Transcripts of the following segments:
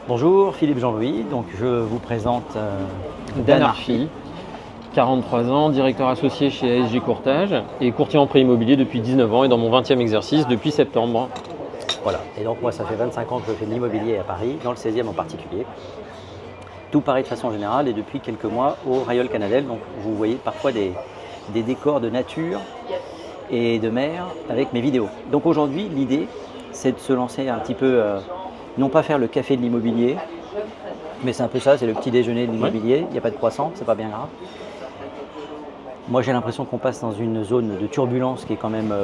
Bonjour, Philippe Jean-Louis. Donc, je vous présente Dan Arfi, 43 ans, directeur associé chez ASG Courtage et courtier en prêt immobilier depuis 19 ans et dans mon 20e exercice depuis septembre. Voilà. Et donc, moi, ça fait 25 ans que je fais de l'immobilier à Paris, dans le 16e en particulier. Tout pareil de façon générale et depuis quelques mois au Rayol Canadel. Donc, vous voyez parfois des décors de nature et de mer avec mes vidéos. Donc, aujourd'hui, l'idée, c'est de se lancer un petit peu, non pas faire le café de l'immobilier, mais c'est un peu ça, c'est le petit déjeuner de l'immobilier. Il n'y a pas de croissant, c'est pas bien grave. Moi, j'ai l'impression qu'on passe dans une zone de turbulence qui est quand même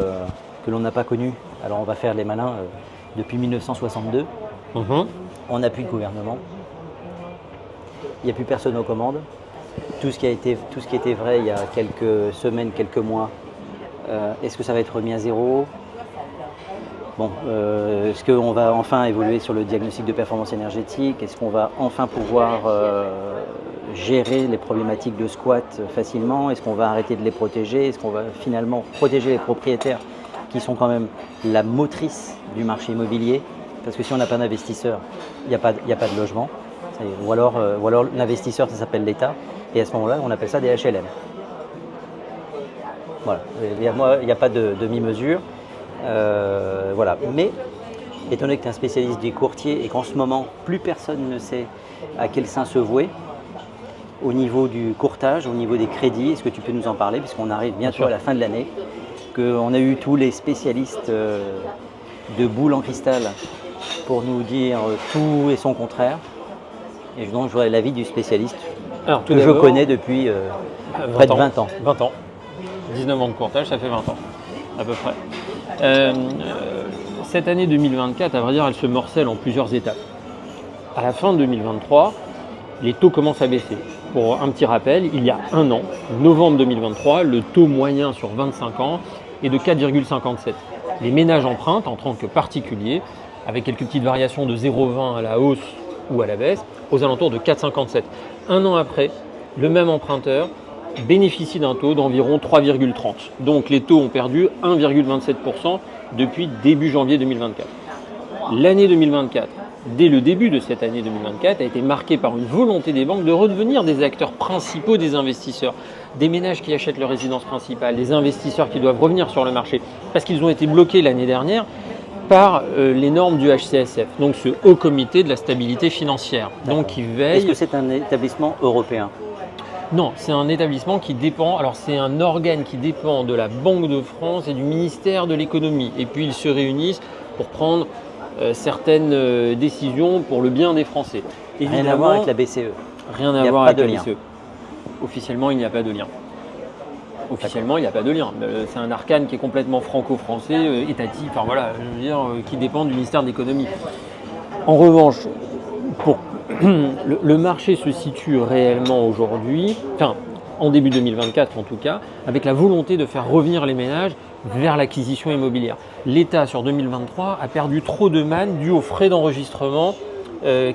que l'on n'a pas connue. Alors, on va faire les malins depuis 1962. On n'a plus de gouvernement. Il n'y a plus personne aux commandes. Tout ce qui était vrai il y a quelques semaines, quelques mois, est-ce que ça va être remis à zéro ? Bon, est-ce qu'on va enfin évoluer sur le diagnostic de performance énergétique ? Est-ce qu'on va enfin pouvoir gérer les problématiques de squat facilement ? Est-ce qu'on va arrêter de les protéger ? Est-ce qu'on va finalement protéger les propriétaires qui sont quand même la motrice du marché immobilier ? Parce que si on n'a pas d'investisseurs, il n'y a pas de logement. Ou alors l'investisseur, ça s'appelle l'État. Et à ce moment-là, on appelle ça des HLM. Voilà. Il n'y a pas de demi-mesure. Voilà. Mais, étant donné que tu es un spécialiste des courtiers et qu'en ce moment, plus personne ne sait à quel sein se vouer, au niveau du courtage, au niveau des crédits, est-ce que tu peux nous en parler, puisqu'on arrive bientôt à la fin de l'année, qu'on a eu tous les spécialistes de boules en cristal pour nous dire tout et son contraire. Et donc, je voudrais l'avis du spécialiste que je connais depuis près de 20 ans. 20 ans. 19 ans de courtage, ça fait 20 ans, à peu près. Cette année 2024, à vrai dire, elle se morcelle en plusieurs étapes. À la fin de 2023, les taux commencent à baisser. Pour un petit rappel, il y a un an, novembre 2023, le taux moyen sur 25 ans est de 4,57. Les ménages empruntent en tant que particuliers, avec quelques petites variations de 0,20 à la hausse ou à la baisse, aux alentours de 4,57. Un an après, le même emprunteur bénéficie d'un taux d'environ 3,30. Donc les taux ont perdu 1,27% depuis début janvier 2024. L'année 2024, dès le début de cette année 2024, a été marquée par une volonté des banques de redevenir des acteurs principaux des investisseurs, des ménages qui achètent leur résidence principale, des investisseurs qui doivent revenir sur le marché, parce qu'ils ont été bloqués l'année dernière par les normes du HCSF, donc ce Haut Comité de la stabilité financière. Donc, qui veille... Est-ce que c'est un établissement européen ? Non, c'est un établissement qui dépend, alors c'est un organe qui dépend de la Banque de France et du ministère de l'économie. Et puis ils se réunissent pour prendre certaines décisions pour le bien des Français. Évidemment, rien à voir avec la BCE. Rien à voir avec la BCE. Officiellement, il n'y a pas de lien. Officiellement, il n'y a pas de lien. C'est un arcane qui est complètement franco-français, étatique, enfin voilà, je veux dire, qui dépend du ministère de l'économie. En revanche, le marché se situe réellement aujourd'hui, enfin en début 2024 en tout cas, avec la volonté de faire revenir les ménages vers l'acquisition immobilière. L'État sur 2023 a perdu trop de manne dû aux frais d'enregistrement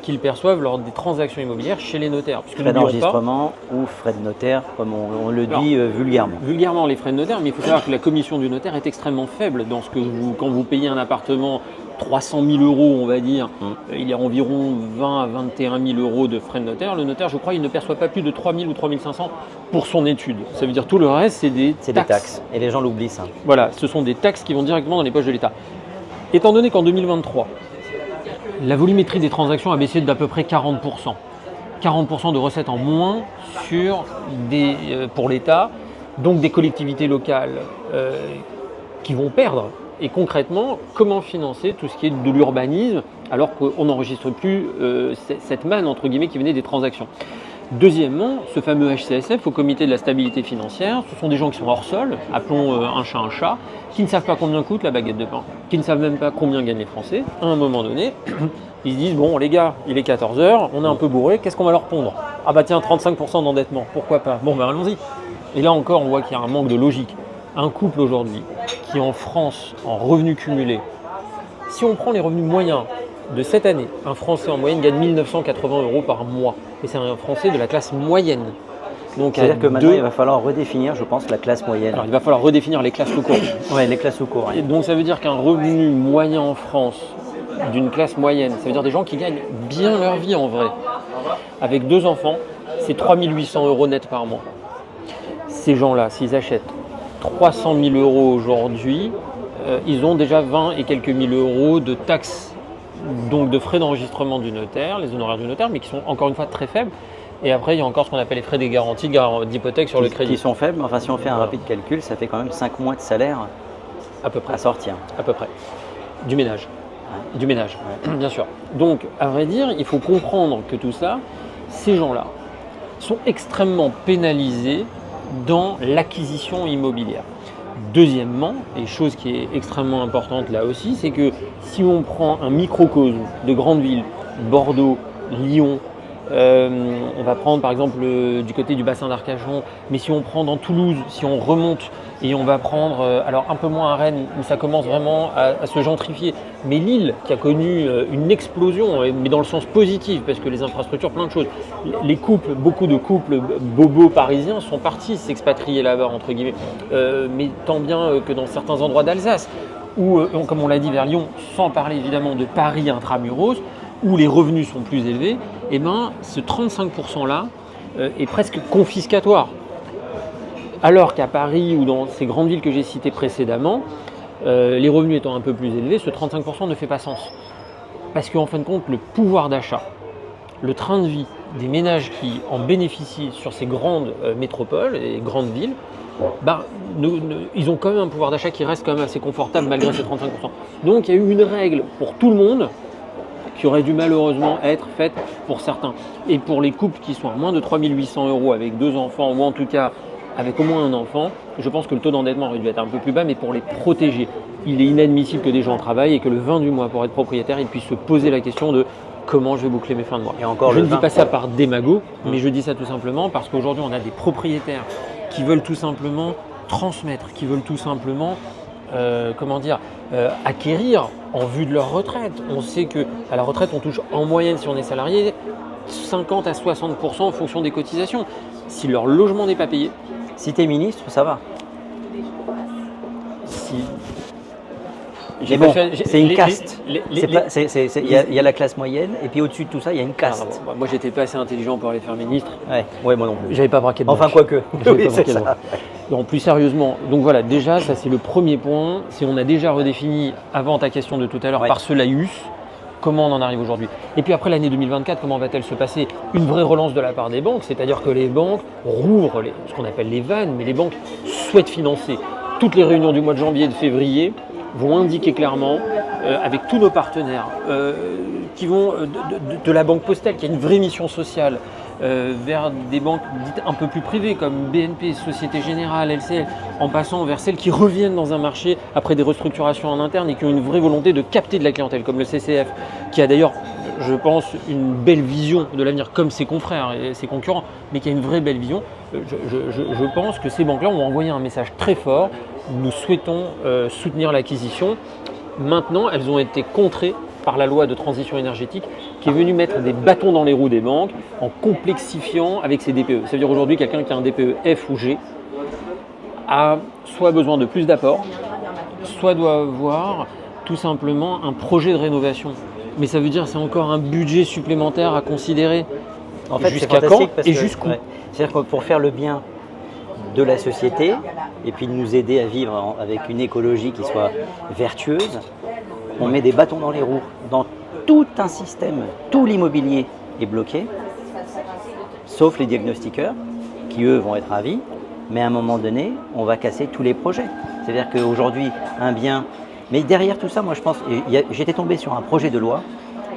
qu'ils perçoivent lors des transactions immobilières chez les notaires. Frais d'enregistrement ou frais de notaire, comme on le dit vulgairement. Vulgairement les frais de notaire, mais il faut savoir que la commission du notaire est extrêmement faible dans ce que quand vous payez un appartement 300 000 euros, on va dire, il y a environ 20 à 21 000 euros de frais de notaire. Le notaire, je crois, il ne perçoit pas plus de 3 000 ou 3 500 pour son étude. Ça veut dire tout le reste, c'est des taxes. Et les gens l'oublient ça. Voilà, ce sont des taxes qui vont directement dans les poches de l'État. Étant donné qu'en 2023, la volumétrie des transactions a baissé d'à peu près 40%. 40% de recettes en moins pour l'État, donc des collectivités locales qui vont perdre. Et concrètement, comment financer tout ce qui est de l'urbanisme alors qu'on n'enregistre plus cette manne entre guillemets qui venait des transactions. Deuxièmement, ce fameux HCSF, au Comité de la stabilité financière, ce sont des gens qui sont hors sol, appelons un chat, qui ne savent pas combien coûte la baguette de pain, qui ne savent même pas combien gagnent les Français. À un moment donné, ils se disent, bon les gars, il est 14h, on est un peu bourré, qu'est-ce qu'on va leur pondre ? Ah bah tiens, 35% d'endettement, pourquoi pas ? Bon ben allons-y. Et là encore, on voit qu'il y a un manque de logique. Un couple aujourd'hui qui en France, en revenus cumulés, si on prend les revenus moyens de cette année, un Français en moyenne gagne 1 980 euros par mois. Et c'est un Français de la classe moyenne. Donc, c'est-à-dire que maintenant, il va falloir redéfinir, je pense, la classe moyenne. Alors, il va falloir redéfinir les classes tout court. Oui, les classes tout court. Et donc, ça veut dire qu'un revenu moyen en France d'une classe moyenne. Ça veut dire des gens qui gagnent bien leur vie en vrai. Avec 2 enfants, c'est 3 800 € net par mois. Ces gens-là, s'ils achètent 300 000 € aujourd'hui, ils ont déjà 20 et quelques mille euros de taxes, donc de frais d'enregistrement du notaire, les honoraires du notaire, mais qui sont encore une fois très faibles. Et après, il y a encore ce qu'on appelle les frais des garanties d'hypothèque sur le crédit. Qui sont faibles, mais enfin si on fait un rapide calcul, ça fait quand même 5 mois de salaire à peu près. à sortir. À peu près. Du ménage. Du ménage, bien sûr. Donc, à vrai dire, il faut comprendre que tout ça, ces gens-là sont extrêmement pénalisés dans l'acquisition immobilière. Deuxièmement, et chose qui est extrêmement importante là aussi, c'est que si on prend un microcosme de grandes villes, Bordeaux, Lyon, on va prendre par exemple du côté du bassin d'Arcachon, mais si on prend dans Toulouse, si on remonte et on va prendre, alors un peu moins à Rennes, où ça commence vraiment à se gentrifier, mais Lille qui a connu une explosion, mais dans le sens positif, parce que les infrastructures, plein de choses. Les couples, beaucoup de couples bobos parisiens sont partis s'expatrier là-bas, entre guillemets, mais tant bien que dans certains endroits d'Alsace, ou comme on l'a dit vers Lyon, sans parler évidemment de Paris intramuros, où les revenus sont plus élevés, eh ben, ce 35%-là est presque confiscatoire. Alors qu'à Paris ou dans ces grandes villes que j'ai citées précédemment, les revenus étant un peu plus élevés, ce 35% ne fait pas sens. Parce qu'en fin de compte, le pouvoir d'achat, le train de vie des ménages qui en bénéficient sur ces grandes métropoles et grandes villes, ils ont quand même un pouvoir d'achat qui reste quand même assez confortable malgré ces 35%. Donc il y a eu une règle pour tout le monde qui aurait dû malheureusement être faite pour certains. Et pour les couples qui sont à moins de 3 800 € avec 2 enfants, ou en tout cas avec au moins un enfant, je pense que le taux d'endettement aurait dû être un peu plus bas, mais pour les protéger. Il est inadmissible que des gens travaillent et que le 20 du mois, pour être propriétaire, ils puissent se poser la question de comment je vais boucler mes fins de mois. Et encore je ne dis pas ça par démago, mais je dis ça tout simplement parce qu'aujourd'hui, on a des propriétaires qui veulent tout simplement transmettre, qui veulent tout simplement acquérir en vue de leur retraite. On sait qu'à la retraite, on touche en moyenne, si on est salarié, 50 à 60% en fonction des cotisations. Si leur logement n'est pas payé, si tu es ministre, ça va. Mais bon, c'est une caste. Il y a la classe moyenne et puis au-dessus de tout ça, il y a une caste. Moi, j'étais pas assez intelligent pour aller faire ministre. Ouais, moi non plus. J'avais pas braqué de Enfin, quoique. Oui, c'est ça. Donc, plus sérieusement, donc voilà, déjà, ça c'est le premier point. Si on a déjà redéfini, avant ta question de tout à l'heure, par ce laïus, comment on en arrive aujourd'hui. Et puis après l'année 2024, comment va-t-elle se passer? Une vraie relance de la part des banques, c'est-à-dire que les banques rouvrent ce qu'on appelle les vannes, mais les banques souhaitent financer. Toutes les réunions du mois de janvier et de février vont indiquer clairement, avec tous nos partenaires, qui vont de la Banque Postale, qui a une vraie mission sociale, vers des banques dites un peu plus privées comme BNP, Société Générale, LCL, en passant vers celles qui reviennent dans un marché après des restructurations en interne et qui ont une vraie volonté de capter de la clientèle, comme le CCF, qui a d'ailleurs, je pense, une belle vision de l'avenir, comme ses confrères et ses concurrents, mais qui a une vraie belle vision. Je pense que ces banques-là ont envoyé un message très fort. Nous souhaitons soutenir l'acquisition. Maintenant, elles ont été contrées par la loi de transition énergétique qui est venue mettre des bâtons dans les roues des banques en complexifiant avec ses DPE. Ça veut dire aujourd'hui, quelqu'un qui a un DPE F ou G a soit besoin de plus d'apports, soit doit avoir tout simplement un projet de rénovation. Mais ça veut dire que c'est encore un budget supplémentaire à considérer. En fait, jusqu'à quand et jusqu'où. C'est-à-dire que pour faire le bien de la société et puis de nous aider à vivre avec une écologie qui soit vertueuse, on met des bâtons dans les roues dans tout un système. Tout l'immobilier est bloqué, sauf les diagnostiqueurs qui, eux, vont être à vie. Mais à un moment donné, on va casser tous les projets. C'est-à-dire qu'aujourd'hui, un bien… Mais derrière tout ça, moi je pense… J'étais tombé sur un projet de loi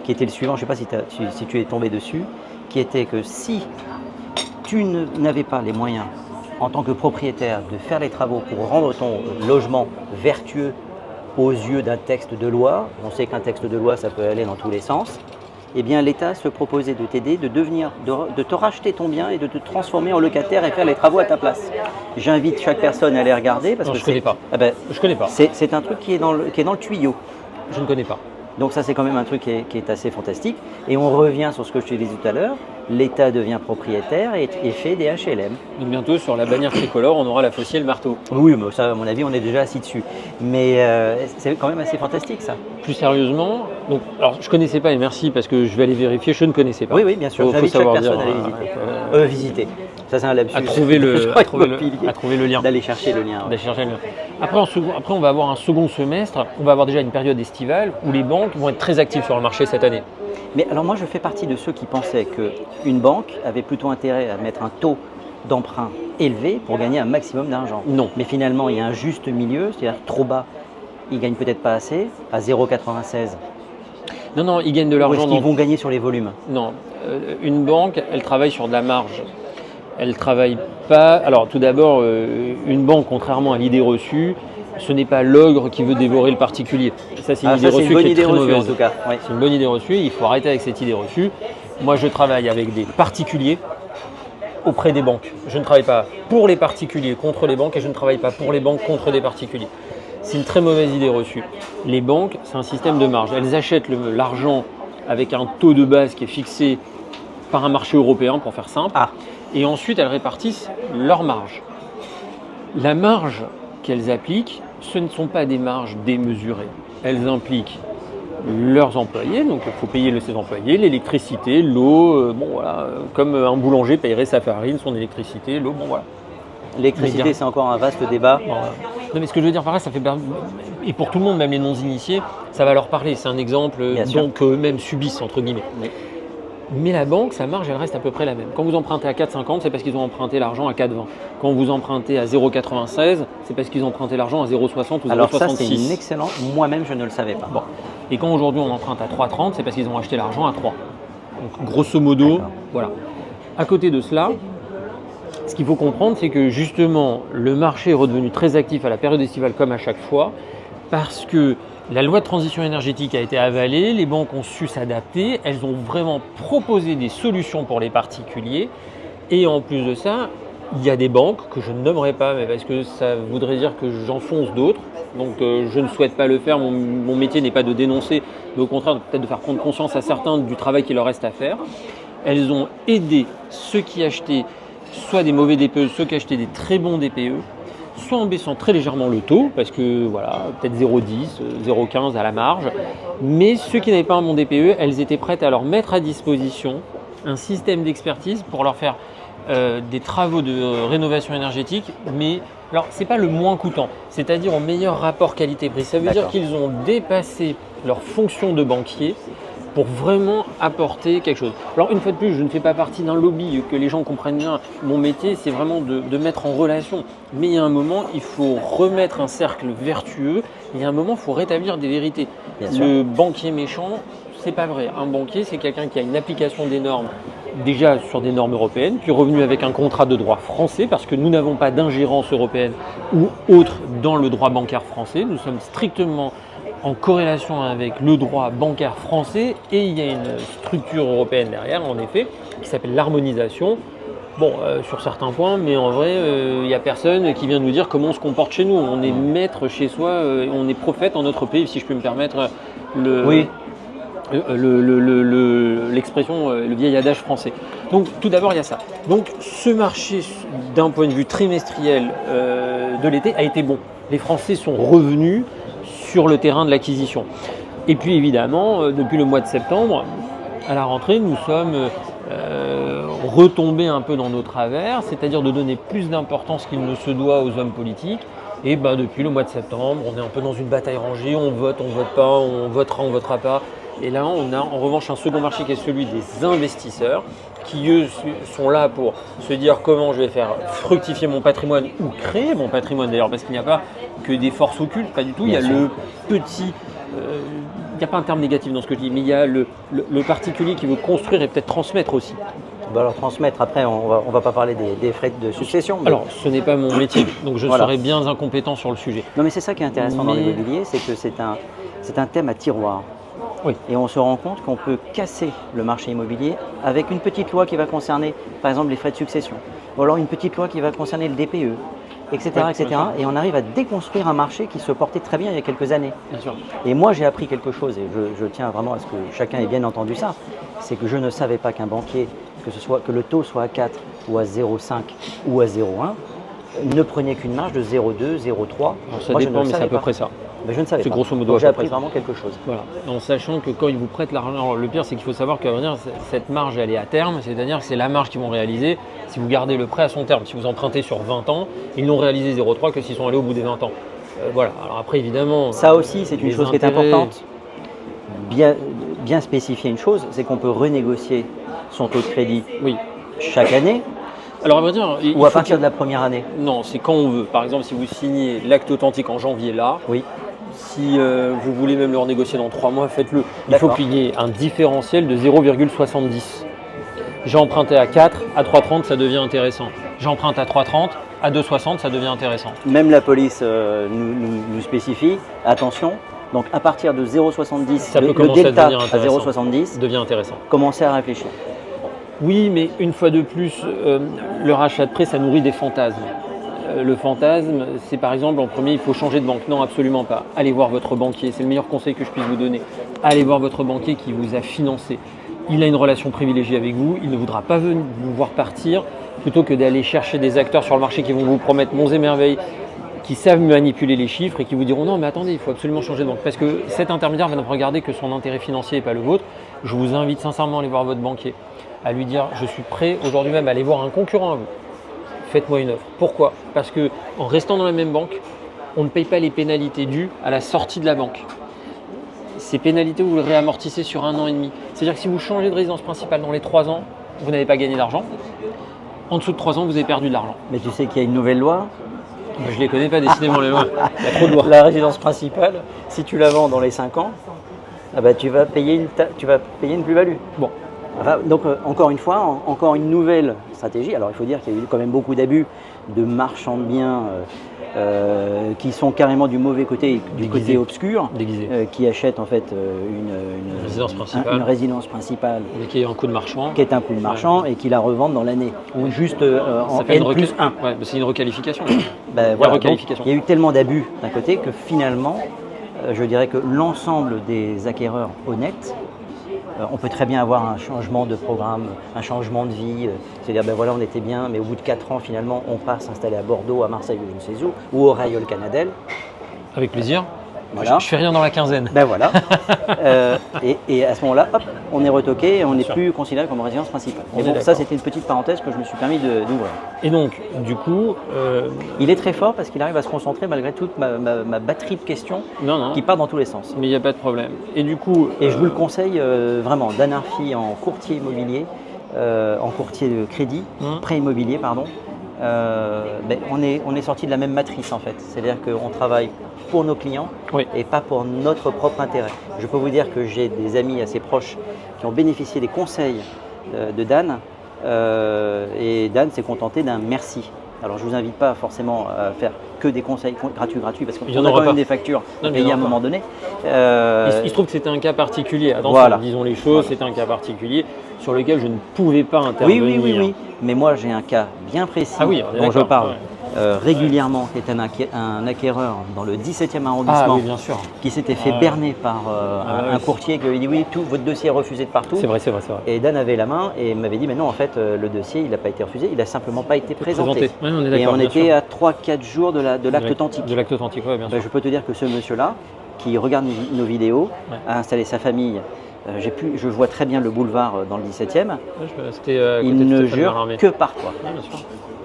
qui était le suivant, je ne sais pas si tu es tombé dessus, qui était que si tu n'avais pas les moyens en tant que propriétaire de faire les travaux pour rendre ton logement vertueux aux yeux d'un texte de loi, on sait qu'un texte de loi ça peut aller dans tous les sens, eh bien l'État se proposait de t'aider, de te racheter ton bien et de te transformer en locataire et faire les travaux à ta place. J'invite chaque personne à aller regarder parce que je connais pas. Je connais pas. C'est un truc qui est dans le tuyau. Je ne connais pas. Donc ça, c'est quand même un truc qui est assez fantastique. Et on revient sur ce que je te disais tout à l'heure, l'État devient propriétaire et fait des HLM. Donc bientôt, sur la bannière tricolore, on aura la faucille et le marteau. Oui, mais ça, à mon avis, on est déjà assis dessus. Mais c'est quand même assez fantastique, ça. Plus sérieusement, donc, alors je ne connaissais pas, et merci parce que je vais aller vérifier, je ne connaissais pas. Oui, oui, bien sûr. Faut J'invite chaque savoir personne dire, à aller visiter. Ça, c'est un lapsus. à trouver à trouver le lien. D'aller chercher le lien. Ouais. D'aller chercher le lien. Après, on va avoir un second semestre, on va avoir déjà une période estivale où les banques vont être très actives sur le marché cette année. Mais alors moi, je fais partie de ceux qui pensaient qu'une banque avait plutôt intérêt à mettre un taux d'emprunt élevé pour gagner un maximum d'argent. Non. Mais finalement, il y a un juste milieu, c'est-à-dire trop bas, ils ne gagnent peut-être pas assez, à 0,96. Non, ils gagnent de Ou l'argent. est-ce qu'ils vont gagner sur les volumes? Non, une banque, elle travaille sur de la marge. Elle travaille pas. Alors, tout d'abord, une banque, contrairement à l'idée reçue, ce n'est pas l'ogre qui veut dévorer le particulier. Ça, c'est une idée reçue qui est très mauvaise. En tout cas. Oui. C'est une bonne idée reçue. Il faut arrêter avec cette idée reçue. Moi, je travaille avec des particuliers auprès des banques. Je ne travaille pas pour les particuliers contre les banques et je ne travaille pas pour les banques contre des particuliers. C'est une très mauvaise idée reçue. Les banques, c'est un système de marge. Elles achètent l'argent avec un taux de base qui est fixé par un marché européen, pour faire simple. Et ensuite, elles répartissent leur marge. La marge qu'elles appliquent, ce ne sont pas des marges démesurées. Elles impliquent leurs employés, donc il faut payer ses employés, l'électricité, l'eau, comme un boulanger paierait sa farine, son électricité, l'eau, L'électricité, c'est encore un vaste débat. Non, mais ce que je veux dire par là, ça fait et pour tout le monde, même les non-initiés, ça va leur parler. C'est un exemple qu'eux-mêmes subissent, entre guillemets. Mais la banque, sa marge, elle reste à peu près la même. Quand vous empruntez à 4,50, c'est parce qu'ils ont emprunté l'argent à 4,20. Quand vous empruntez à 0,96, c'est parce qu'ils ont emprunté l'argent à 0,60 ou 0,66. Alors ça, c'est une excellente. Moi-même, je ne le savais pas. Bon. Et quand aujourd'hui on emprunte à 3,30, c'est parce qu'ils ont acheté l'argent à 3. Donc grosso modo, voilà. À côté de cela, ce qu'il faut comprendre, c'est que justement, le marché est redevenu très actif à la période estivale comme à chaque fois, parce que la loi de transition énergétique a été avalée, les banques ont su s'adapter, elles ont vraiment proposé des solutions pour les particuliers. Et en plus de ça, il y a des banques que je ne nommerai pas, mais parce que ça voudrait dire que j'enfonce d'autres. Donc je ne souhaite pas le faire, mon métier n'est pas de dénoncer, mais au contraire peut-être de faire prendre conscience à certains du travail qu'il leur reste à faire. Elles ont aidé ceux qui achetaient soit des mauvais DPE, ceux qui achetaient des très bons DPE, soit en baissant très légèrement le taux, parce que voilà, peut-être 0,10, 0,15 à la marge, mais ceux qui n'avaient pas un bon DPE, elles étaient prêtes à leur mettre à disposition un système d'expertise pour leur faire des travaux de rénovation énergétique, mais alors c'est pas le moins coûtant, c'est-à-dire au meilleur rapport qualité-prix. Ça veut dire qu'ils ont dépassé leur fonction de banquier pour vraiment apporter quelque chose. Alors une fois de plus, je ne fais pas partie d'un lobby, que les gens comprennent bien. Mon métier, c'est vraiment de mettre en relation. Mais il y a un moment, il faut remettre un cercle vertueux. Il y a un moment, il faut rétablir des vérités. Le banquier méchant, c'est pas vrai. Un banquier, c'est quelqu'un qui a une application des normes, déjà sur des normes européennes, puis revenu avec un contrat de droit français, parce que nous n'avons pas d'ingérence européenne ou autre dans le droit bancaire français. Nous sommes strictement en corrélation avec le droit bancaire français et il y a une structure européenne derrière, en effet, qui s'appelle l'harmonisation. Bon, sur certains points, mais en vrai, il n'y a personne qui vient nous dire comment on se comporte chez nous. On est maître chez soi, on est prophète en notre pays, si je peux me permettre l'expression, le vieil adage français. Donc tout d'abord, il y a ça. Donc ce marché, d'un point de vue trimestriel de l'été, a été bon. Les Français sont revenus sur le terrain de l'acquisition. Et puis évidemment, depuis le mois de septembre, à la rentrée, nous sommes retombés un peu dans nos travers, c'est-à-dire de donner plus d'importance qu'il ne se doit aux hommes politiques. Et depuis le mois de septembre, on est un peu dans une bataille rangée, on vote pas, on votera, on votera pas. Et là, on a en revanche un second marché qui est celui des investisseurs, qui eux sont là pour se dire comment je vais faire fructifier mon patrimoine ou créer mon patrimoine d'ailleurs, parce qu'il n'y a pas que des forces occultes, pas du tout. Il y a le petit, il n'y a pas un terme négatif dans ce que je dis, mais il y a le particulier qui veut construire et peut-être transmettre aussi. Alors transmettre, après on va pas parler des frais de succession. Mais... Alors ce n'est pas mon métier, donc je serais bien incompétent sur le sujet. Non mais c'est ça qui est intéressant dans l'immobilier, c'est que c'est un thème à tiroir. Oui. Et on se rend compte qu'on peut casser le marché immobilier avec une petite loi qui va concerner par exemple les frais de succession, ou alors une petite loi qui va concerner le DPE. etc. Ouais, etc. bien sûr. Et on arrive à déconstruire un marché qui se portait très bien il y a quelques années. Bien sûr. Et moi, j'ai appris quelque chose, et je tiens vraiment à ce que chacun ait bien entendu ça, c'est que je ne savais pas qu'un banquier, que le taux soit à 4 ou à 0,5 ou à 0,1, ne prenait qu'une marge de 0,2, 0,3. Alors, ça Moi, je dépend, ne le mais c'est savais à peu pas. près ça. Mais je ne savais C'est pas. grosso modo Donc, à j'ai peu appris près ça. vraiment quelque chose. Voilà. En sachant que quand ils vous prêtent l'argent, alors le pire c'est qu'il faut savoir qu'à vrai dire, cette marge elle est à terme, c'est-à-dire que c'est la marge qu'ils vont réaliser si vous gardez le prêt à son terme. Si vous empruntez sur 20 ans, ils n'ont réalisé 0,3 que s'ils sont allés au bout des 20 ans. Voilà. Alors après évidemment. Ça aussi, c'est une les chose qui est intérêts- importante. Bien spécifier une chose, c'est qu'on peut renégocier son taux de crédit Oui. chaque année Alors à vrai dire, il ou à faut partir que- de la première année. Non, c'est quand on veut. Par exemple, si vous signez l'acte authentique en janvier là, Oui. si vous voulez même le renégocier dans 3 mois, faites-le. Il faut D'accord. qu'il y ait un différentiel de 0,70. J'ai emprunté à 4, à 3,30, ça devient intéressant. J'emprunte à 3,30, à 2,60, ça devient intéressant. Même la police nous spécifie, attention, donc à partir de 0,70, Ça peut le commencer à delta devenir à intéressant. 0,70, Ça devient intéressant. commencez à réfléchir. Oui, mais une fois de plus, le rachat de prêt, ça nourrit des fantasmes. Le fantasme, c'est par exemple, en premier, il faut changer de banque. Non, absolument pas. Allez voir votre banquier, c'est le meilleur conseil que je puisse vous donner. Allez voir votre banquier qui vous a financé. Il a une relation privilégiée avec vous, il ne voudra pas vous voir partir, plutôt que d'aller chercher des acteurs sur le marché qui vont vous promettre monts et merveilles, qui savent manipuler les chiffres et qui vous diront non mais attendez, il faut absolument changer de banque. Parce que cet intermédiaire va ne regarder que son intérêt financier et pas le vôtre. Je vous invite sincèrement à aller voir votre banquier, à lui dire je suis prêt aujourd'hui même à aller voir un concurrent à vous. Faites-moi une offre. Pourquoi? Parce que en restant dans la même banque, on ne paye pas les pénalités dues à la sortie de la banque. Ces pénalités, vous les réamortissez sur 1 an et demi. C'est-à-dire que si vous changez de résidence principale dans les 3 ans, vous n'avez pas gagné d'argent. En dessous de 3 ans, vous avez perdu de l'argent. Mais tu sais qu'il y a une nouvelle loi, Je ne les connais pas décidément les lois. Il y a trop de lois. la résidence principale, si tu la vends dans les 5 ans, ah bah, tu vas payer une plus-value. Bon, Enfin, donc encore une fois, encore une nouvelle stratégie. Alors il faut dire qu'il y a eu quand même beaucoup d'abus de marchands de biens qui sont carrément du mauvais côté, du Déguisés. côté obscur, déguisé. qui achètent en fait une Résidence principale. une résidence principale Mais qui est un coup de marchand. qui est un coup de marchand et qui la revendent dans l'année. Ou juste en Ça fait une N+1. Ouais, mais c'est une requalification. Ben, voilà, donc, requalification. il y a eu tellement d'abus d'un côté que finalement, je dirais que l'ensemble des acquéreurs honnêtes, on peut très bien avoir un changement de programme, un changement de vie, c'est-à-dire ben voilà on était bien, mais au bout de 4 ans finalement on part s'installer à Bordeaux, à Marseille ou je ne sais où, ou au Rayol Canadel. Avec plaisir. Voilà. Je fais rien dans la quinzaine. Ben voilà. Et à ce moment-là, hop, on est retoqué et on n'est sûr. plus considéré comme résidence principale. On Et est bon, ça d'accord. c'était une petite parenthèse que je me suis permis d'ouvrir. Et donc, du coup, Il est très fort parce qu'il arrive à se concentrer malgré toute ma batterie de questions non, qui part dans tous les sens. mais il n'y a pas de problème. Et du coup, Et je vous le conseille vraiment, Dan Arfi en courtier immobilier, en courtier de crédit, prêt immobilier, pardon. Ben, on est sorti de la même matrice en fait. C'est-à-dire qu'on travaille pour nos clients Oui. et pas pour notre propre intérêt. Je peux vous dire que j'ai des amis assez proches qui ont bénéficié des conseils de Dan et Dan s'est contenté d'un merci. Alors je ne vous invite pas forcément à faire que des conseils gratuits parce qu'on Il y en a aura quand même pas. des factures Non, à mais il y payer à en un aura moment donné. il se trouve que c'était un cas particulier. Attention, Voilà. disons les choses, c'était un cas particulier sur lequel je ne pouvais pas intervenir. Oui. Mais moi, j'ai un cas bien précis Ah oui, on est dont je d'accord, parle ouais. régulièrement, qui est un acquéreur dans le 17e Ah arrondissement, oui, bien sûr. qui s'était fait Ah ouais. berner par Ah un ouais. courtier qui lui avait dit oui, tout votre dossier est refusé de partout. C'est vrai. Et Dan avait la main et m'avait dit mais non, en fait, le dossier, il n'a pas été refusé, il n'a simplement pas été présenté. Ouais, on est Et d'accord. on bien était sûr. à 3-4 jours de l'acte authentique. De l'acte authentique, ouais, bien Ben, sûr. je peux te dire que ce monsieur-là, qui regarde nos vidéos, Ouais. a installé sa famille. Je vois très bien le boulevard dans le 17e. Ouais, c'était à côté Il de ne Stéphane jure Mallarmé. que par toi. Ouais, bien sûr.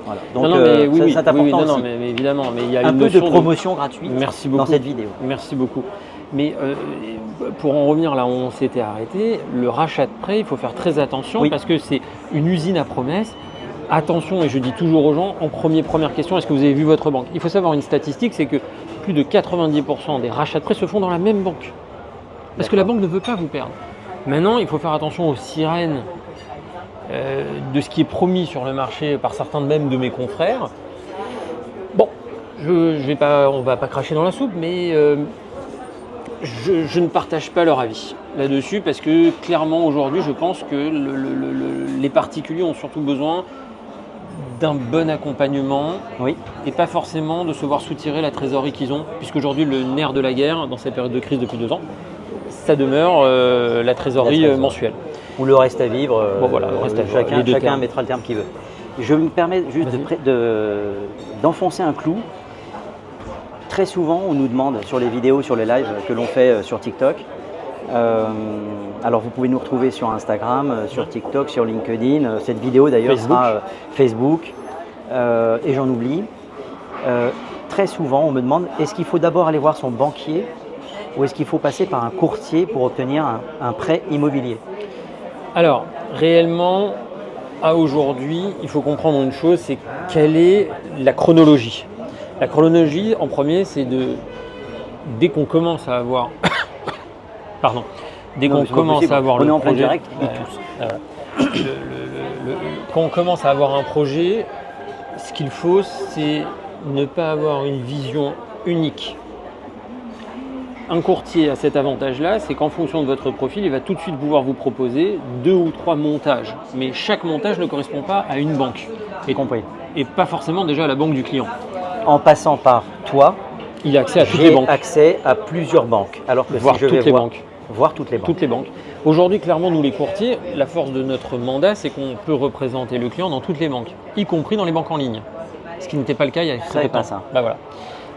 Voilà. Donc non, mais oui, c'est important aussi. mais évidemment, mais il y a Un une peu de notion promotion gratuite Merci beaucoup. dans cette vidéo. Merci beaucoup. Mais pour en revenir là où on s'était arrêté, le rachat de prêt, il faut faire très attention Oui. parce que c'est une usine à promesses. Attention, et je dis toujours aux gens, en première question, est-ce que vous avez vu votre banque? Il faut savoir une statistique, c'est que plus de 90% des rachats de prêt se font dans la même banque. Parce que la banque ne veut pas vous perdre. Maintenant, il faut faire attention aux sirènes de ce qui est promis sur le marché par certains même de mes confrères. Bon, on ne va pas cracher dans la soupe, mais je ne partage pas leur avis là-dessus parce que clairement aujourd'hui, je pense que les particuliers ont surtout besoin d'un bon accompagnement Oui, et pas forcément de se voir soutirer la trésorerie qu'ils ont, puisqu'aujourd'hui le nerf de la guerre, dans cette période de crise depuis 2 ans, ça demeure la trésorerie mensuelle. ou le reste à vivre, Bon, voilà, le reste à vivre, les deux chacun termes. mettra le terme qu'il veut. Je me permets juste d'enfoncer un clou. Très souvent, on nous demande sur les vidéos, sur les lives que l'on fait sur TikTok. Alors, vous pouvez nous retrouver sur Instagram, sur TikTok, sur LinkedIn. Cette vidéo d'ailleurs sera Facebook. Et j'en oublie. Très souvent, on me demande est-ce qu'il faut d'abord aller voir son banquier ou est-ce qu'il faut passer par un courtier pour obtenir un prêt immobilier? Alors, réellement, à aujourd'hui, il faut comprendre une chose, c'est quelle est la chronologie. La chronologie, en premier, c'est dès qu'on commence à avoir... Pardon. Dès qu'on commence à avoir on le est en plein projet... direct. Quand on commence à avoir un projet, ce qu'il faut, c'est ne pas avoir une vision unique. Un courtier a cet avantage-là, c'est qu'en fonction de votre profil, il va tout de suite pouvoir vous proposer 2 ou 3 montages. Mais chaque montage ne correspond pas à une banque. Et pas forcément déjà à la banque du client. En passant par toi, il a accès à toutes les banques. J'ai accès à plusieurs banques. Alors que voir si je toutes vais les voir, banques. voir toutes les banques. Toutes les banques. Aujourd'hui, clairement, nous les courtiers, la force de notre mandat, c'est qu'on peut représenter le client dans toutes les banques, y compris dans les banques en ligne. Ce qui n'était pas le cas il y a très peu de temps. Ça. Bah voilà.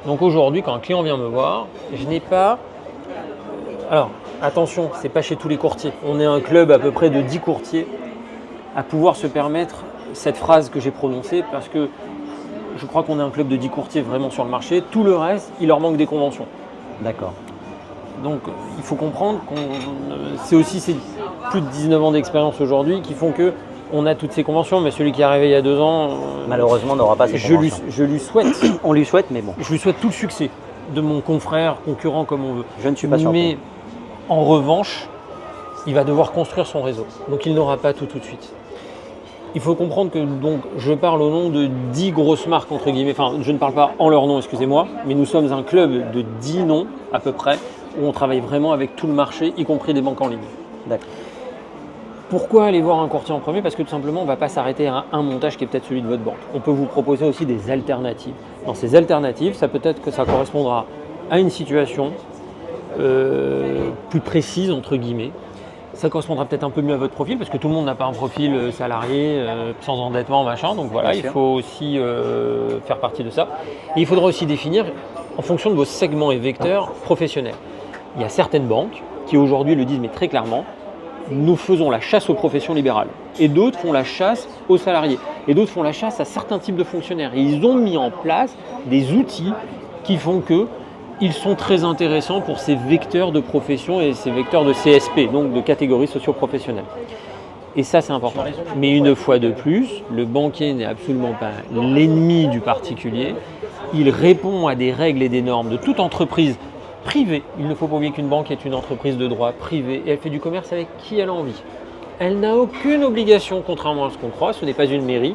Donc aujourd'hui, quand un client vient me voir, je n'ai pas... Alors, attention, ce n'est pas chez tous les courtiers. On est un club à peu près de 10 courtiers à pouvoir se permettre cette phrase que j'ai prononcée parce que je crois qu'on est un club de 10 courtiers vraiment sur le marché. Tout le reste, il leur manque des conventions. D'accord. Donc, il faut comprendre que c'est aussi ces plus de 19 ans d'expérience aujourd'hui qui font que on a toutes ces conventions, mais celui qui est arrivé il y a 2 ans, malheureusement, n'aura pas ces conventions. Je lui souhaite. On lui souhaite, mais bon. Je lui souhaite tout le succès de mon confrère, concurrent, comme on veut. Je ne suis pas surpris. Mais en revanche, il va devoir construire son réseau. Donc, il n'aura pas tout de suite. Il faut comprendre que donc, je parle au nom de 10 grosses marques, entre guillemets. Enfin, je ne parle pas en leur nom, excusez-moi, mais nous sommes un club de 10 noms, à peu près, où on travaille vraiment avec tout le marché, y compris des banques en ligne. D'accord. Pourquoi aller voir un courtier en premier? Parce que tout simplement, on ne va pas s'arrêter à un montage qui est peut-être celui de votre banque. On peut vous proposer aussi des alternatives. Dans ces alternatives, ça peut être que ça correspondra à une situation plus précise, entre guillemets. Ça correspondra peut-être un peu mieux à votre profil, parce que tout le monde n'a pas un profil salarié, sans endettement, machin. Donc voilà, il faut aussi faire partie de ça. Et il faudra aussi définir en fonction de vos segments et vecteurs professionnels. Il y a certaines banques qui aujourd'hui le disent, mais très clairement, nous faisons la chasse aux professions libérales. Et d'autres font la chasse aux salariés. Et d'autres font la chasse à certains types de fonctionnaires. Et ils ont mis en place des outils qui font qu'ils sont très intéressants pour ces vecteurs de profession et ces vecteurs de CSP, donc de catégories socio-professionnelles. Et ça, c'est important. Mais une fois de plus, le banquier n'est absolument pas l'ennemi du particulier. Il répond à des règles et des normes de toute entreprise privée. Il ne faut pas oublier qu'une banque est une entreprise de droit privée et elle fait du commerce avec qui elle a envie. Elle n'a aucune obligation, contrairement à ce qu'on croit, ce n'est pas une mairie.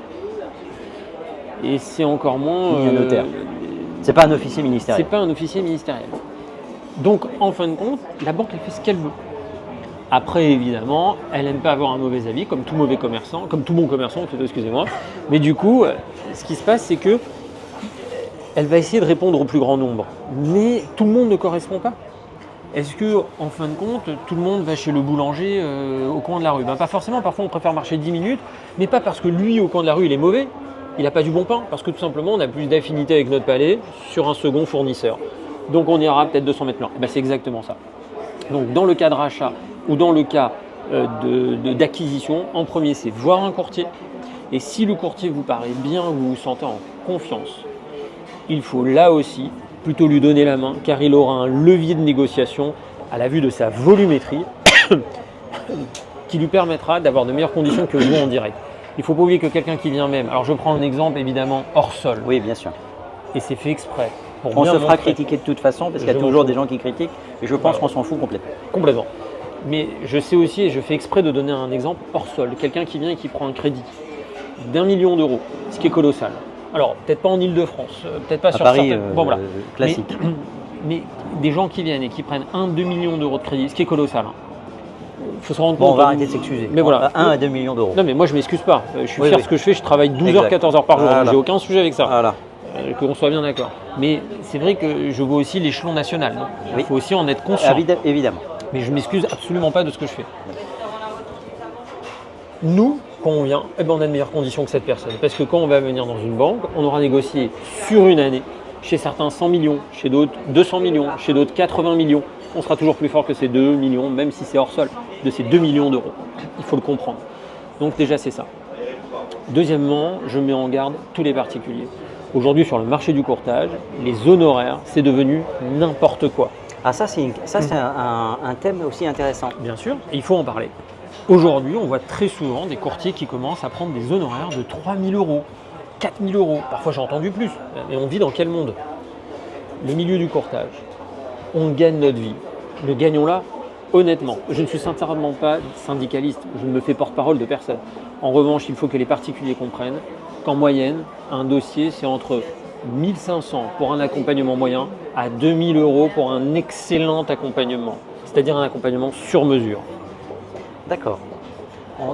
Et c'est encore moins... un notaire. C'est pas un officier ministériel. C'est pas un officier ministériel. Donc, en fin de compte, la banque, elle fait ce qu'elle veut. Après, évidemment, elle n'aime pas avoir un mauvais avis, comme tout mauvais commerçant, comme tout bon commerçant, excusez-moi. Mais du coup, ce qui se passe, c'est que elle va essayer de répondre au plus grand nombre. Mais tout le monde ne correspond pas. Est-ce que, en fin de compte, tout le monde va chez le boulanger au coin de la rue? Pas forcément, parfois on préfère marcher 10 minutes, mais pas parce que lui, au coin de la rue, il est mauvais, il n'a pas du bon pain, parce que tout simplement, on a plus d'affinité avec notre palais sur un second fournisseur. Donc on ira peut-être 200 mètres plus loin. C'est exactement ça. Donc dans le cas de rachat ou dans le cas d'acquisition, en premier, c'est voir un courtier. Et si le courtier vous paraît bien, vous vous sentez en confiance, il faut là aussi plutôt lui donner la main, car il aura un levier de négociation à la vue de sa volumétrie qui lui permettra d'avoir de meilleures conditions que vous en direct. Il ne faut pas oublier que quelqu'un qui vient même, alors je prends un exemple évidemment hors sol. Oui, bien sûr. Et c'est fait exprès. On se fera critiquer de toute façon, parce qu'il y a toujours des gens qui critiquent, et je pense qu'on s'en fout complètement. Complètement. Mais je sais aussi, et je fais exprès de donner un exemple hors sol, quelqu'un qui vient et qui prend un crédit d'1 million d'euros, ce qui est colossal. Alors, peut-être pas en Ile-de-France, peut-être pas à sur Paris, certaines... Bon, voilà. Classique. Mais des gens qui viennent et qui prennent 1-2 millions d'euros de crédit, ce qui est colossal. faut se rendre Bon, compte. on va arrêter de s'excuser. Mais voilà. 1 à 2 millions d'euros. Non, mais moi, je m'excuse pas. Je suis Oui, fier de oui. ce que je fais. Je travaille 12 Exact. heures, 14 heures par jour. Voilà. Donc, j'ai aucun sujet avec ça. Voilà. Qu'on soit bien d'accord. Mais c'est vrai que je vois aussi l'échelon national. Non, il Oui. faut aussi en être conscient. Évidemment. Mais je m'excuse absolument pas de ce que je fais. Nous, quand on vient, eh ben, on a de meilleures conditions que cette personne. Parce que quand on va venir dans une banque, on aura négocié sur une année, chez certains 100 millions, chez d'autres 200 millions, chez d'autres 80 millions. On sera toujours plus fort que ces 2 millions, même si c'est hors sol, de ces 2 millions d'euros. Il faut le comprendre. Donc déjà, c'est ça. Deuxièmement, je mets en garde tous les particuliers. Aujourd'hui, sur le marché du courtage, les honoraires, c'est devenu n'importe quoi. Ah, ça, c'est un thème aussi intéressant. Bien sûr, et il faut en parler. Aujourd'hui, on voit très souvent des courtiers qui commencent à prendre des honoraires de 3 000 euros, 4 000 euros. Parfois, j'ai entendu plus. Mais on vit dans quel monde? Le milieu du courtage. On gagne notre vie. Mais gagnons-la honnêtement. Je ne suis sincèrement pas syndicaliste. Je ne me fais porte-parole de personne. En revanche, il faut que les particuliers comprennent qu'en moyenne, un dossier, c'est entre 1 500 pour un accompagnement moyen à 2 000 euros pour un excellent accompagnement. C'est-à-dire un accompagnement sur mesure. D'accord.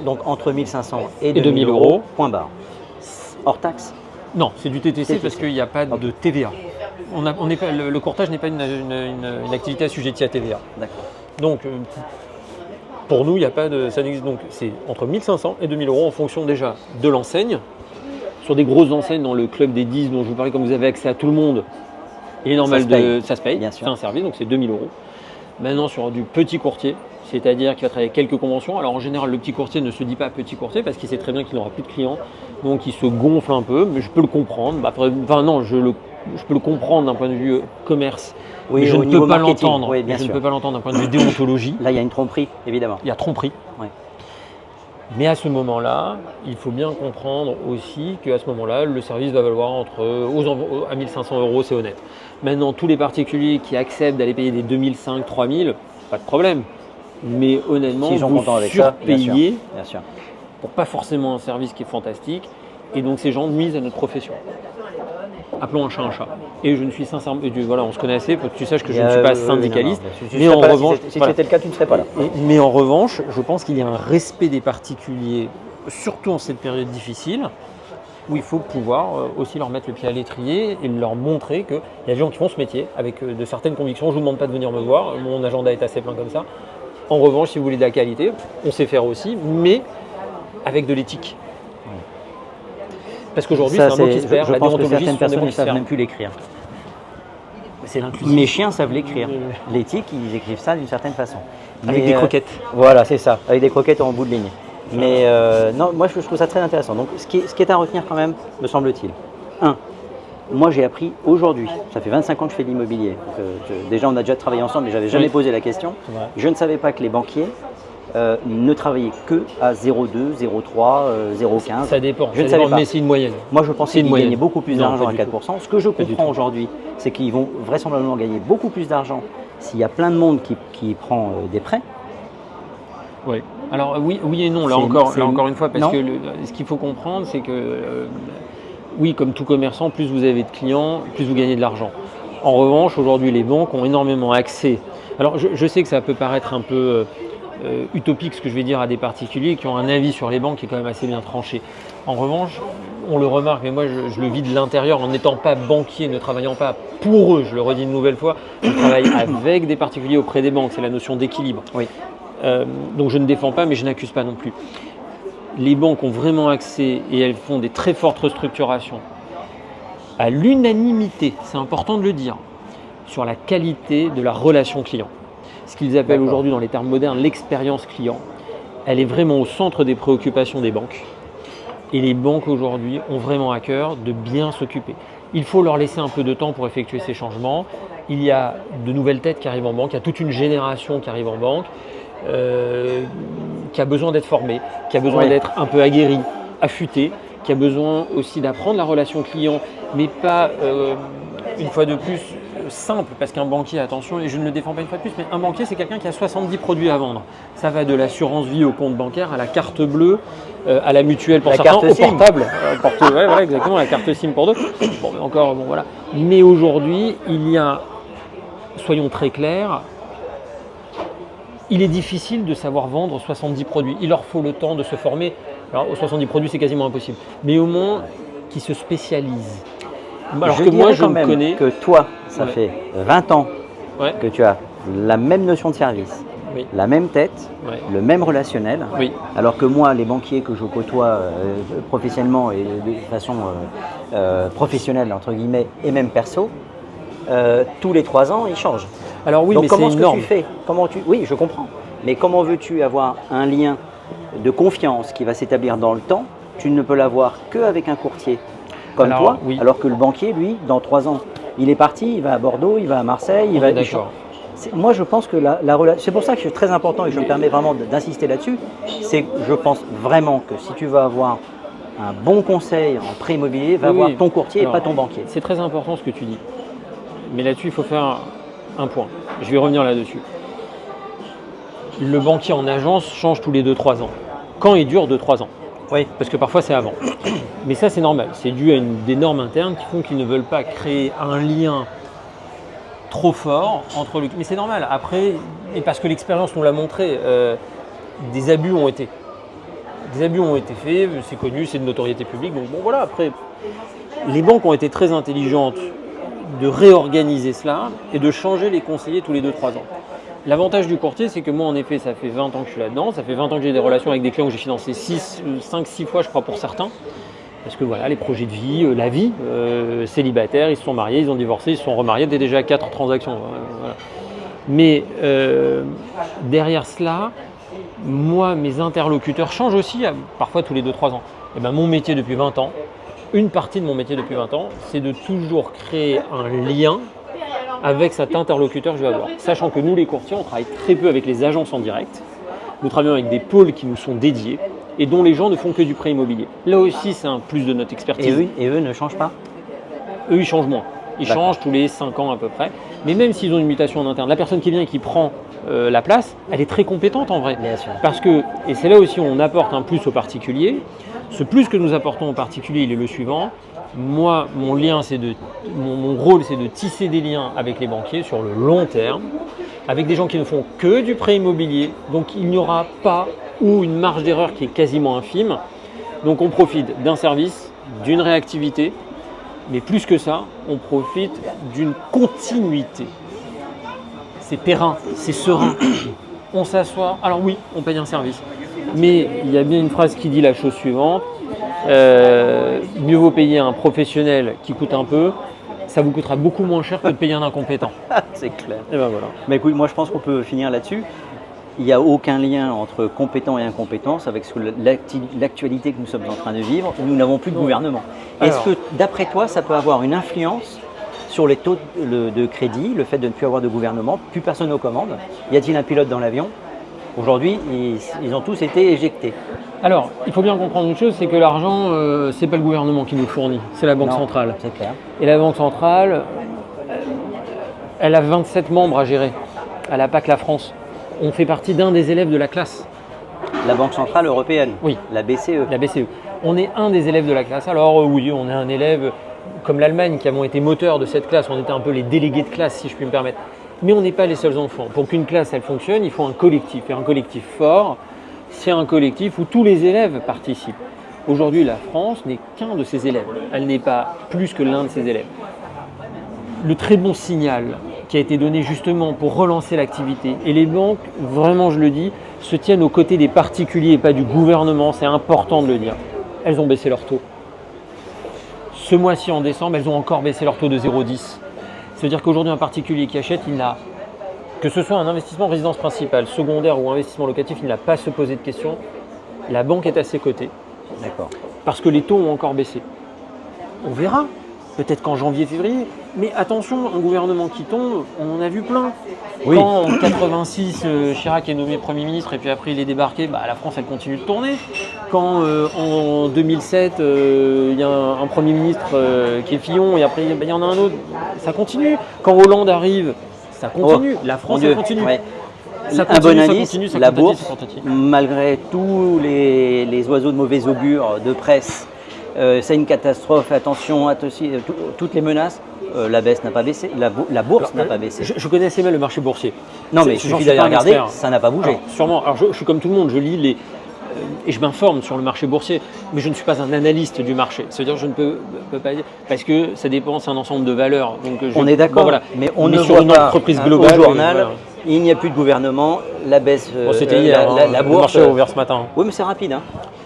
Donc entre 1 500 et 2 2 000 000 euros, point barre. Hors taxe. Non, c'est du TTC TTC. parce qu'il n'y a pas de TVA. Le courtage n'est pas une activité assujettie à TVA. D'accord. Donc, pour nous, il n'y a pas de. Ça n'existe donc. C'est entre 1 500 et 2 000 euros en fonction déjà de l'enseigne. Sur des grosses enseignes dans le club des 10 dont je vous parlais, comme vous avez accès à tout le monde, il est normal ça se paye. Bien sûr. C'est un service, donc c'est 2 000 euros. Maintenant, sur du petit courtier, c'est-à-dire qu'il va travailler avec quelques conventions. Alors en général, le petit courtier ne se dit pas petit courtier parce qu'il sait très bien qu'il n'aura plus de clients. Donc il se gonfle un peu, mais je peux le comprendre. Je peux le comprendre d'un point de vue commerce. Oui, mais je au ne niveau peux pas marketing, l'entendre. oui, bien Je ne sûr. peux pas l'entendre d'un point de vue déontologie. Là, il y a une tromperie, évidemment. Il y a tromperie. Oui. Mais à ce moment-là, il faut bien comprendre aussi qu'à ce moment-là, le service va valoir à 1 500 euros, c'est honnête. Maintenant, tous les particuliers qui acceptent d'aller payer des 2 500, 3 000, pas de problème. Mais honnêtement, S'ils sont vous contents avec ça, surpayez bien sûr. pour pas forcément un service qui est fantastique. Et donc, ces gens nuisent à notre profession. Appelons un chat un chat. Et je ne suis sincèrement, voilà, on se connaît assez pour que tu saches que je ne suis pas syndicaliste. Mais en revanche, si c'était le cas, tu ne serais pas là. Mais en revanche, je pense qu'il y a un respect des particuliers, surtout en cette période difficile, où il faut pouvoir aussi leur mettre le pied à l'étrier et leur montrer qu'il y a des gens qui font ce métier avec de certaines convictions. Je ne vous demande pas de venir me voir, mon agenda est assez plein comme ça. En revanche, si vous voulez de la qualité, on sait faire aussi, mais avec de l'éthique. Parce qu'aujourd'hui, c'est un mot qui se perd. Je La pense que déontologie, certaines ce sont des personnes mots ne qui se savent perdent. même plus l'écrire. C'est l'inclusif. Mes chiens savent l'écrire. L'éthique, ils écrivent ça d'une certaine façon. Avec des croquettes. Voilà, c'est ça, avec des croquettes en bout de ligne. Mais non, moi je trouve ça très intéressant. Donc ce qui est à retenir quand même, me semble-t-il. 1. Moi j'ai appris aujourd'hui, ça fait 25 ans que je fais de l'immobilier. Déjà on a déjà travaillé ensemble, mais j'avais jamais posé la question. Ouais. Je ne savais pas que les banquiers ne travaillaient que à 0,2, 0,3, 0,15. Ça dépend, Je ne savais pas. mais c'est une moyenne. Moi, je pensais C'est une qu'ils moyenne. gagnaient beaucoup plus Non, d'argent pas à du 4%. Ce que je Pas du comprends tout. aujourd'hui, c'est qu'ils vont vraisemblablement gagner beaucoup plus d'argent s'il y a plein de monde qui prend des prêts. Oui. Alors oui et non, là C'est- encore une fois, parce non. que ce qu'il faut comprendre, c'est que oui, comme tout commerçant, plus vous avez de clients, plus vous gagnez de l'argent. En revanche, aujourd'hui, les banques ont énormément accès. Alors je sais que ça peut paraître un peu utopique, ce que je vais dire à des particuliers qui ont un avis sur les banques qui est quand même assez bien tranché. En revanche, on le remarque, mais moi je le vis de l'intérieur en n'étant pas banquier, ne travaillant pas pour eux, je le redis une nouvelle fois, je travaille avec des particuliers auprès des banques, c'est la notion d'équilibre. Oui. Donc je ne défends pas, mais je n'accuse pas non plus. Les banques ont vraiment accès et elles font des très fortes restructurations à l'unanimité, c'est important de le dire, sur la qualité de la relation client. Ce qu'ils appellent D'accord. aujourd'hui dans les termes modernes l'expérience client. Elle est vraiment au centre des préoccupations des banques. Et les banques aujourd'hui ont vraiment à cœur de bien s'occuper. Il faut leur laisser un peu de temps pour effectuer ces changements. Il y a de nouvelles têtes qui arrivent en banque, il y a toute une génération qui arrive en banque, qui a besoin d'être formée, qui a besoin Oui. d'être un peu aguerrie, affûtée, qui a besoin aussi d'apprendre la relation client, mais pas une fois de plus simple, parce qu'un banquier, attention, et je ne le défends pas une fois de plus, mais un banquier c'est quelqu'un qui a 70 produits à vendre. Ça va de l'assurance vie au compte bancaire, à la carte bleue, à la mutuelle pour La certains, carte au SIM. portable. Ouais, voilà, exactement, la carte SIM pour d'autres. Bon, mais encore, bon, voilà. Mais aujourd'hui, il y a, soyons très clairs, il est difficile de savoir vendre 70 produits. Il leur faut le temps de se former. Alors, 70 produits, c'est quasiment impossible. Mais au moins, qu'ils se spécialisent. Alors je que moi, dirais je quand me même connais. que toi, ça Ouais. fait 20 ans Ouais. que tu as la même notion de service, Oui. la même tête, Ouais. le même relationnel, Oui. alors que moi, les banquiers que je côtoie professionnellement et de façon professionnelle, entre guillemets, et même perso, tous les 3 ans, ils changent. Alors oui, Donc mais comment c'est est-ce une que norme. tu fais? Oui, je comprends. Mais comment veux-tu avoir un lien de confiance qui va s'établir dans le temps? Tu ne peux l'avoir qu'avec un courtier comme Alors, toi, oui. alors que le banquier, lui, dans 3 ans, il est parti, il va à Bordeaux, il va à Marseille, On est d'accord. Moi, je pense que la relation, c'est pour ça que c'est très important et je me permets vraiment d'insister là-dessus, c'est que je pense vraiment que si tu veux avoir un bon conseil en prêt immobilier, va Oui, voir oui. ton courtier Alors, et pas ton banquier. C'est très important ce que tu dis. Mais là-dessus, il faut faire un point. Je vais revenir là-dessus. Le banquier en agence change tous les 2-3 ans. Quand il dure 2-3 ans. Oui. Parce que parfois c'est avant. Mais ça c'est normal. C'est dû à des normes internes qui font qu'ils ne veulent pas créer un lien trop fort entre le. Mais c'est normal. Après, et parce que l'expérience nous l'a montré, des abus ont été. Des abus ont été faits, c'est connu, c'est de notoriété publique. Donc bon voilà, après, les banques ont été très intelligentes de réorganiser cela et de changer les conseillers tous les 2-3 ans. L'avantage du courtier, c'est que moi, en effet, ça fait 20 ans que je suis là-dedans. Ça fait 20 ans que j'ai des relations avec des clients que j'ai financés 5-6 fois, je crois, pour certains. Parce que voilà, les projets de vie, la vie, célibataires, ils se sont mariés, ils ont divorcé, ils se sont remariés, déjà 4 transactions. Voilà. Mais derrière cela, moi, mes interlocuteurs changent aussi, parfois tous les 2-3 ans. Et ben, mon métier depuis 20 ans, une partie de mon métier depuis 20 ans, c'est de toujours créer un lien avec cet interlocuteur que je vais avoir. Sachant que nous, les courtiers, on travaille très peu avec les agences en direct. Nous travaillons avec des pôles qui nous sont dédiés et dont les gens ne font que du prêt immobilier. Là aussi, c'est un plus de notre expertise. Et eux ne changent pas? Eux, ils changent moins. Ils changent tous les 5 ans à peu près. Mais même s'ils ont une mutation en interne, la personne qui vient et qui prend la place, elle est très compétente en vrai. Bien sûr. Parce que, et c'est là aussi où on apporte un plus aux particuliers, ce plus que nous apportons aux particuliers, il est le suivant. Moi, mon rôle, c'est de tisser des liens avec les banquiers sur le long terme, avec des gens qui ne font que du prêt immobilier. Donc, il n'y aura pas ou une marge d'erreur qui est quasiment infime. Donc, on profite d'un service, d'une réactivité, mais plus que ça, on profite d'une continuité. C'est périn, c'est serein. On s'assoit. Alors oui, on paye un service. Mais il y a bien une phrase qui dit la chose suivante. Mieux vaut payer un professionnel qui coûte un peu, ça vous coûtera beaucoup moins cher que de payer un incompétent. C'est clair. Et ben voilà. Mais écoute, moi je pense qu'on peut finir là-dessus. Il n'y a aucun lien entre compétent et incompétence avec l'actualité que nous sommes en train de vivre. Nous n'avons plus de gouvernement. Est-ce que d'après toi, ça peut avoir une influence sur les taux de crédit, le fait de ne plus avoir de gouvernement, plus personne aux commandes? Y a-t-il un pilote dans l'avion? Aujourd'hui, ils ont tous été éjectés. Alors, il faut bien comprendre une chose, c'est que l'argent, c'est pas le gouvernement qui nous le fournit, c'est la Banque centrale. C'est clair. Et la Banque centrale, elle a 27 membres à gérer. Elle n'a pas que la France. On fait partie d'un des élèves de la classe. La Banque centrale européenne. Oui. La BCE. La BCE. On est un des élèves de la classe. Alors oui, on est un élève comme l'Allemagne qui avons été moteurs de cette classe. On était un peu les délégués de classe, si je puis me permettre. Mais on n'est pas les seuls enfants. Pour qu'une classe elle fonctionne, il faut un collectif. Et un collectif fort, c'est un collectif où tous les élèves participent. Aujourd'hui, la France n'est qu'un de ses élèves. Elle n'est pas plus que l'un de ses élèves. Le très bon signal qui a été donné justement pour relancer l'activité. Et les banques, vraiment je le dis, se tiennent aux côtés des particuliers et pas du gouvernement. C'est important de le dire. Elles ont baissé leur taux. Ce mois-ci, en décembre, elles ont encore baissé leur taux de 0,10. C'est-à-dire qu'aujourd'hui, un particulier qui achète, il n'a, que ce soit un investissement résidence principale, secondaire ou investissement locatif, il n'a pas à se poser de questions. La banque est à ses côtés. D'accord. Parce que les taux ont encore baissé. On verra. Peut-être qu'en janvier, février. Mais attention, un gouvernement qui tombe, on en a vu plein. Oui. Quand en 86, Chirac est nommé Premier ministre et puis après il est débarqué, la France elle continue de tourner. Quand en 2007, il y a un Premier ministre qui est Fillon et après il y en a un autre, ça continue. Quand Hollande arrive, ça continue. La France elle continue. Ouais. Ça Un bon ça indice, continue, ça la continue, bourse, ça continue. malgré tous les oiseaux de mauvais augure de presse c'est une catastrophe, attention, toutes les menaces. La baisse n'a pas baissé, la bourse n'a pas baissé. Je connais assez mal le marché boursier. Non, mais il suffit d'aller regarder, ça n'a pas bougé. Alors, sûrement. Alors, je suis comme tout le monde, je lis et je m'informe sur le marché boursier, mais je ne suis pas un analyste du marché. C'est-à-dire, je ne peux pas dire parce que ça dépend, c'est un ensemble de valeurs. Donc, on est d'accord, mais on ne sur voit une pas entreprise globale. Au journal, il n'y a plus de gouvernement, la baisse. C'était hier, la bourse. Le marché a ouvert ce matin. Oui, mais c'est rapide. Hein.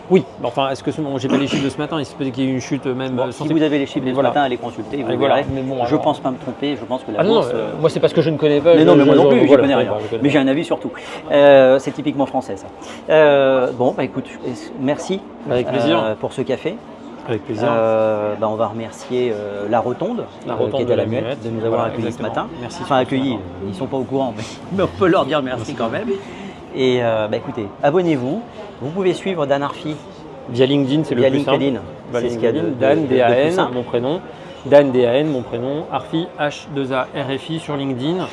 Oui, enfin, est-ce que j'ai pas les chiffres de ce matin? Il se peut qu'il y ait eu une chute même. Bon, si vous avez les chiffres de ce matin, allez consulter. Vous verrez. Mais bon, je pense pas me tromper. Je pense que la bourse. Moi, c'est parce que je ne connais pas. Mais non, mais moi non plus, je ne connais rien. Mais j'ai un avis sur tout. C'est typiquement français, ça. Bon, bah écoute, merci. Avec plaisir. Pour ce café. Avec plaisir. On va remercier la Rotonde, qui est à la Muette, de nous avoir accueillis ce matin. Merci. Enfin, accueillis, ils ne sont pas au courant, mais on peut leur dire merci quand même. Et écoutez, abonnez-vous. Vous pouvez suivre Dan Arfi via LinkedIn, c'est le plus simple. C'est ce qu'il y a de Dan, D-A-N, mon prénom. Dan, D-A-N, mon prénom. Arfi, H-2-A-R-F-I sur LinkedIn.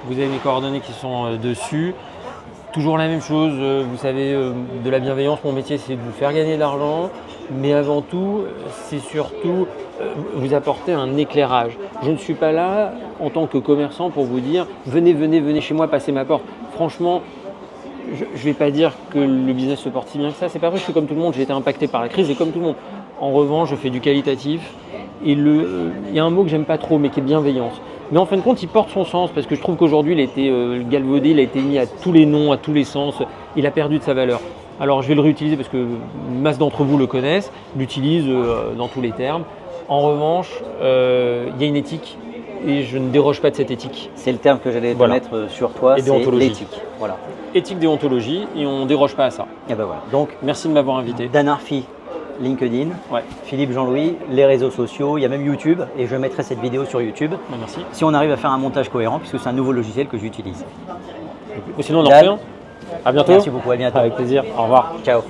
Vous avez mes coordonnées qui sont dessus. Toujours la même chose, vous savez, de la bienveillance, mon métier c'est de vous faire gagner de l'argent, mais avant tout, c'est surtout vous apporter un éclairage. Je ne suis pas là en tant que commerçant pour vous dire venez chez moi, passez ma porte. Franchement, je ne vais pas dire que le business se porte si bien que ça, c'est pas vrai, je suis comme tout le monde, j'ai été impacté par la crise et comme tout le monde. En revanche, je fais du qualitatif et il y a un mot que j'aime pas trop mais qui est bienveillance. Mais en fin de compte, il porte son sens parce que je trouve qu'aujourd'hui, il a été galvaudé, il a été mis à tous les noms, à tous les sens, il a perdu de sa valeur. Alors je vais le réutiliser parce que masse d'entre vous le connaissent, l'utilisent dans tous les termes. En revanche, il y a une éthique et je ne déroge pas de cette éthique. C'est le terme que j'allais te mettre sur toi, c'est l'éthique. Voilà. Éthique, déontologie et on ne déroge pas à ça. Et ben voilà. Donc, merci de m'avoir invité. Dan Arfi, LinkedIn, Philippe Jean-Louis, les réseaux sociaux, il y a même YouTube et je mettrai cette vidéo sur YouTube. Merci. Si on arrive à faire un montage cohérent, puisque c'est un nouveau logiciel que j'utilise. Sinon, on en fait un. À bientôt. Merci beaucoup, à bientôt. Avec plaisir. Au revoir. Ciao.